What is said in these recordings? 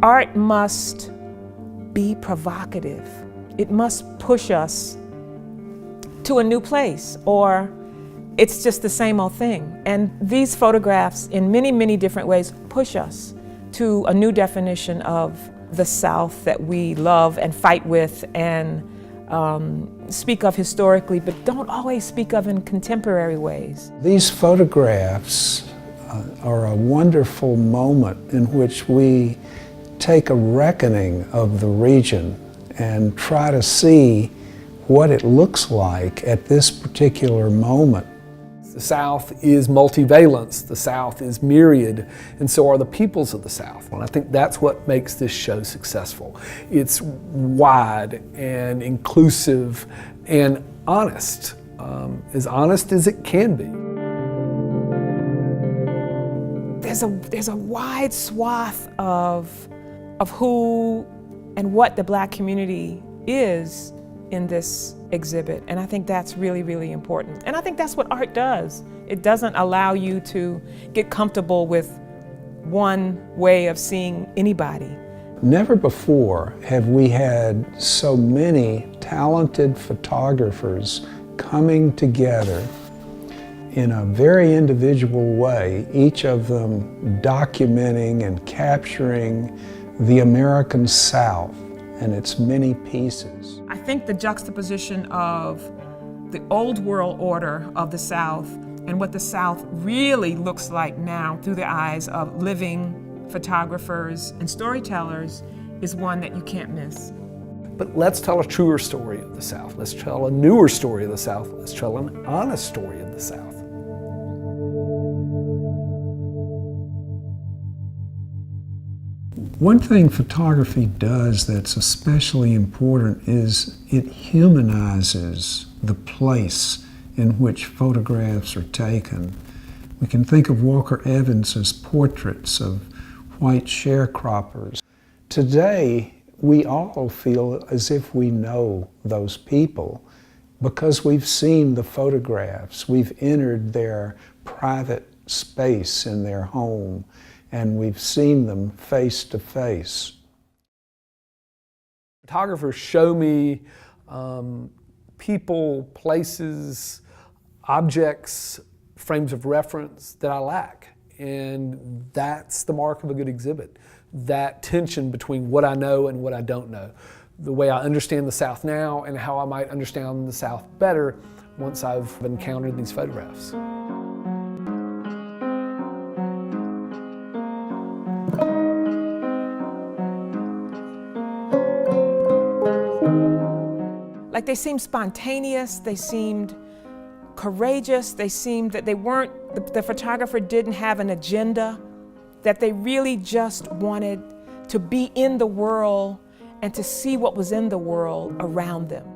art must be provocative. It must push us to a new place, or it's just the same old thing. And these photographs, in many, many different ways, push us to a new definition of the South that we love and fight with and speak of historically, but don't always speak of in contemporary ways. These photographs are a wonderful moment in which we take a reckoning of the region and try to see what it looks like at this particular moment. The South is multivalence, the South is myriad, and so are the peoples of the South. And I think that's what makes this show successful. It's wide and inclusive and honest as it can be. There's a wide swath of who and what the Black community is in this exhibit, and I think that's really, really important. And I think that's what art does. It doesn't allow you to get comfortable with one way of seeing anybody. Never before have we had so many talented photographers coming together in a very individual way, each of them documenting and capturing the American South and its many pieces. I think the juxtaposition of the old world order of the South and what the South really looks like now through the eyes of living photographers and storytellers is one that you can't miss. But let's tell a truer story of the South. Let's tell a newer story of the South. Let's tell an honest story of the South. One thing photography does that's especially important is it humanizes the place in which photographs are taken. We can think of Walker Evans's portraits of white sharecroppers. Today, we all feel as if we know those people because we've seen the photographs. We've entered their private space in their home, and we've seen them face to face. Photographers show me people, places, objects, frames of reference that I lack. And that's the mark of a good exhibit. That tension between what I know and what I don't know. The way I understand the South now and how I might understand the South better once I've encountered these photographs. Like they seemed spontaneous, they seemed courageous, they seemed that they weren't, the photographer didn't have an agenda, that they really just wanted to be in the world and to see what was in the world around them.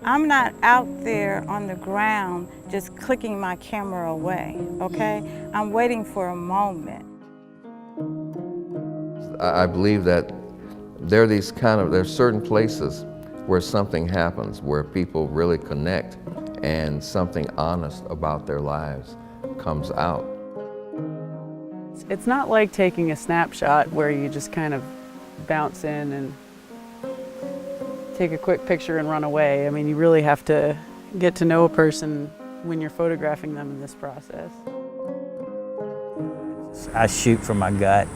I'm not out there on the ground just clicking my camera away, okay? I'm waiting for a moment. I believe that there's certain places where something happens, where people really connect and something honest about their lives comes out. It's not like taking a snapshot where you just kind of bounce in and take a quick picture and run away. I mean, you really have to get to know a person when you're photographing them in this process. I shoot from my gut,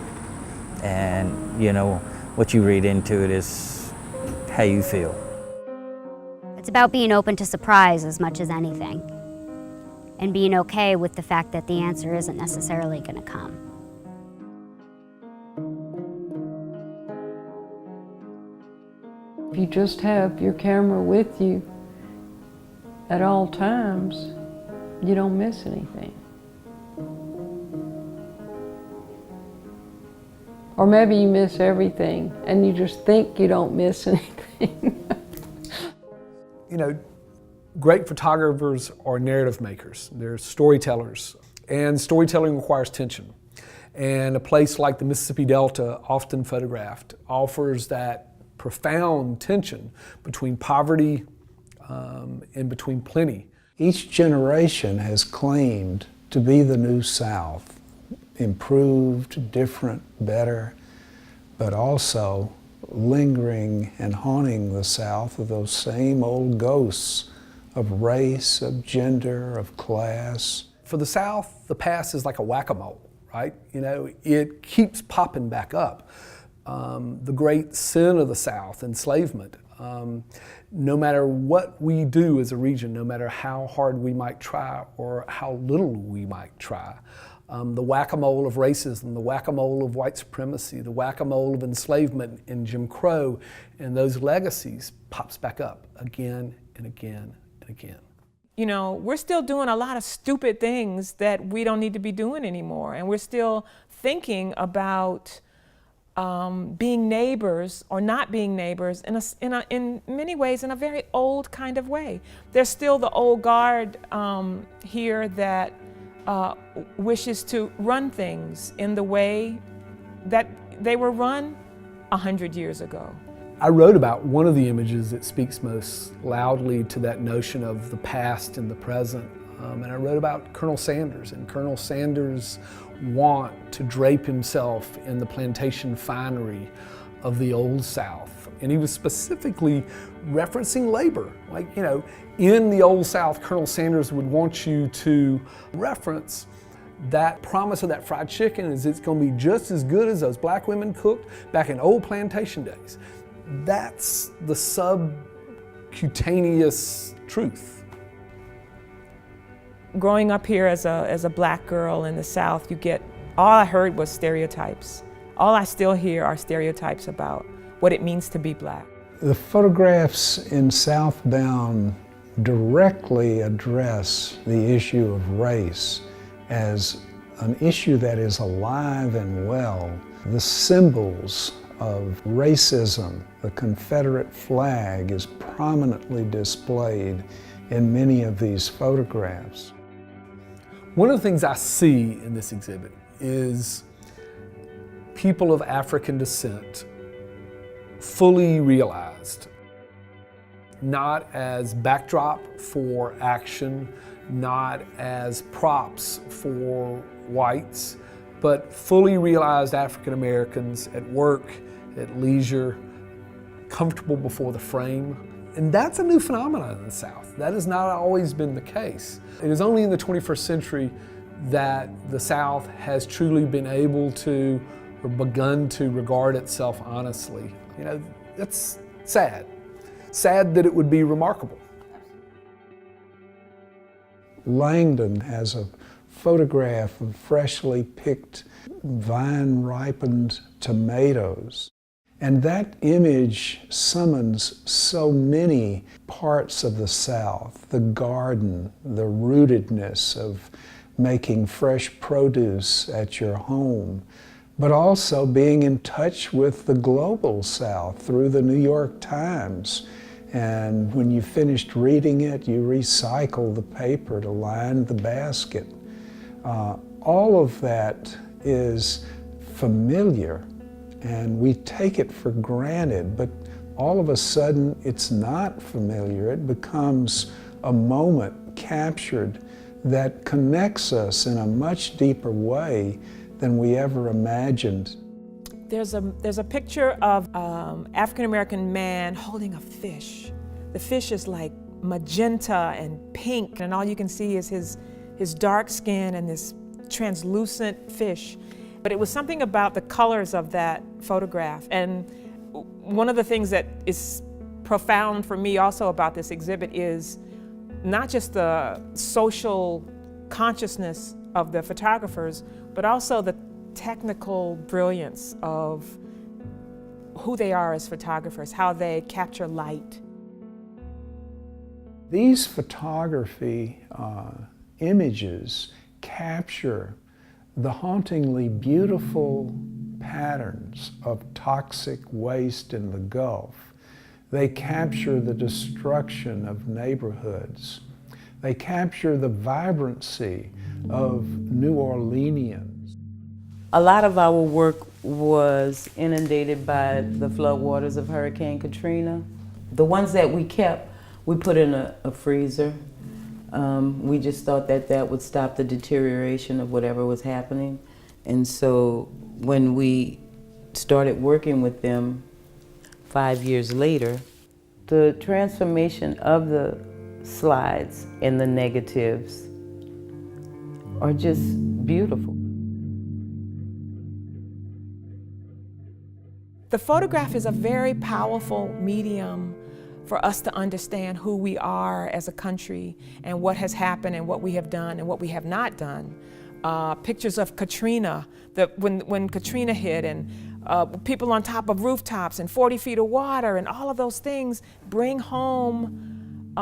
and you know, what you read into it is how you feel. It's about being open to surprise as much as anything, and being okay with the fact that the answer isn't necessarily going to come. If you just have your camera with you at all times, you don't miss anything. Or maybe you miss everything and you just think you don't miss anything. You know, great photographers are narrative makers. They're storytellers, and storytelling requires tension. And a place like the Mississippi Delta, often photographed, offers that profound tension between poverty and between plenty. Each generation has claimed to be the new South, improved, different, better, but also lingering and haunting the South of those same old ghosts of race, of gender, of class. For the South, the past is like a whack-a-mole, right? You know, it keeps popping back up. The great sin of the South, enslavement. No matter what we do as a region, no matter how hard we might try or how little we might try, the whack-a-mole of racism, the whack-a-mole of white supremacy, the whack-a-mole of enslavement and Jim Crow, and those legacies pops back up again and again and again. You know, we're still doing a lot of stupid things that we don't need to be doing anymore, and we're still thinking about being neighbors or not being neighbors in many ways in a very old kind of way. There's still the old guard here that wishes to run things in the way that they were run 100 years ago. I wrote about one of the images that speaks most loudly to that notion of the past and the present. And I wrote about Colonel Sanders and Colonel Sanders' want to drape himself in the plantation finery of the Old South. And he was specifically referencing labor. Like, you know, in the Old South, Colonel Sanders would want you to reference that promise of that fried chicken is it's going to be just as good as those black women cooked back in old plantation days. That's the subcutaneous truth. Growing up here as a black girl in the South, all I heard was stereotypes. All I still hear are stereotypes about what it means to be black. The photographs in Southbound directly address the issue of race as an issue that is alive and well. The symbols of racism, the Confederate flag, is prominently displayed in many of these photographs. One of the things I see in this exhibit is people of African descent fully realized, not as backdrop for action, not as props for whites, but fully realized African Americans at work, at leisure, comfortable before the frame. And that's a new phenomenon in the South. That has not always been the case. It is only in the 21st century that the South has truly been able to, or begun to, regard itself honestly. You know, that's sad. Sad that it would be remarkable. Langdon has a photograph of freshly picked, vine-ripened tomatoes. And that image summons so many parts of the South, the garden, the rootedness of making fresh produce at your home, but also being in touch with the global South through the New York Times. And when you finished reading it, you recycle the paper to line the basket. All of that is familiar, and we take it for granted, but all of a sudden it's not familiar. It becomes a moment captured that connects us in a much deeper way than we ever imagined. There's a picture of African-American man holding a fish. The fish is like magenta and pink, and all you can see is his dark skin and this translucent fish. But it was something about the colors of that photograph. And one of the things that is profound for me also about this exhibit is not just the social consciousness of the photographers, but also the technical brilliance of who they are as photographers, how they capture light. These photography images capture the hauntingly beautiful patterns of toxic waste in the Gulf. They capture the destruction of neighborhoods. They capture the vibrancy of New Orleanians. A lot of our work was inundated by the floodwaters of Hurricane Katrina. The ones that we kept, we put in a freezer. We just thought that that would stop the deterioration of whatever was happening. And so when we started working with them 5 years later, the transformation of the slides and the negatives are just beautiful. The photograph is a very powerful medium for us to understand who we are as a country and what has happened and what we have done and what we have not done. Pictures of Katrina, when Katrina hit, and people on top of rooftops and 40 feet of water, and all of those things bring home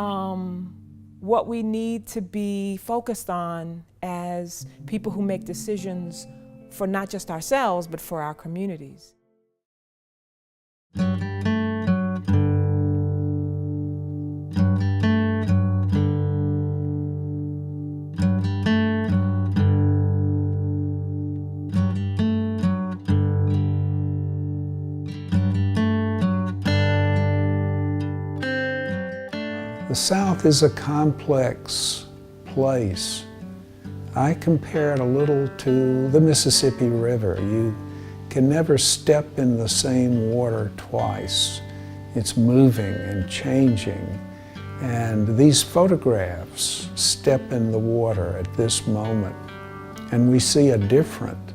what we need to be focused on as people who make decisions for not just ourselves, but for our communities. The South is a complex place. I compare it a little to the Mississippi River. You can never step in the same water twice. It's moving and changing. And these photographs step in the water at this moment. And we see a different,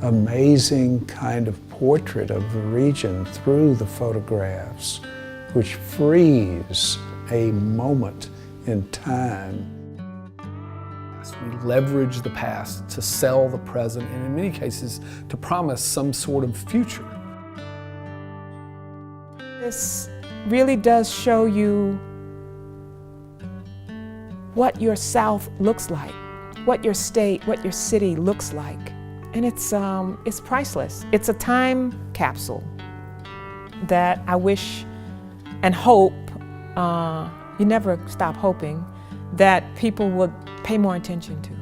amazing kind of portrait of the region through the photographs, which frees a moment in time. We leverage the past to sell the present, and in many cases to promise some sort of future. This really does show you what your South looks like, what your state, what your city looks like. And it's priceless. It's a time capsule that I wish and hope, you never stop hoping, that people would pay more attention to.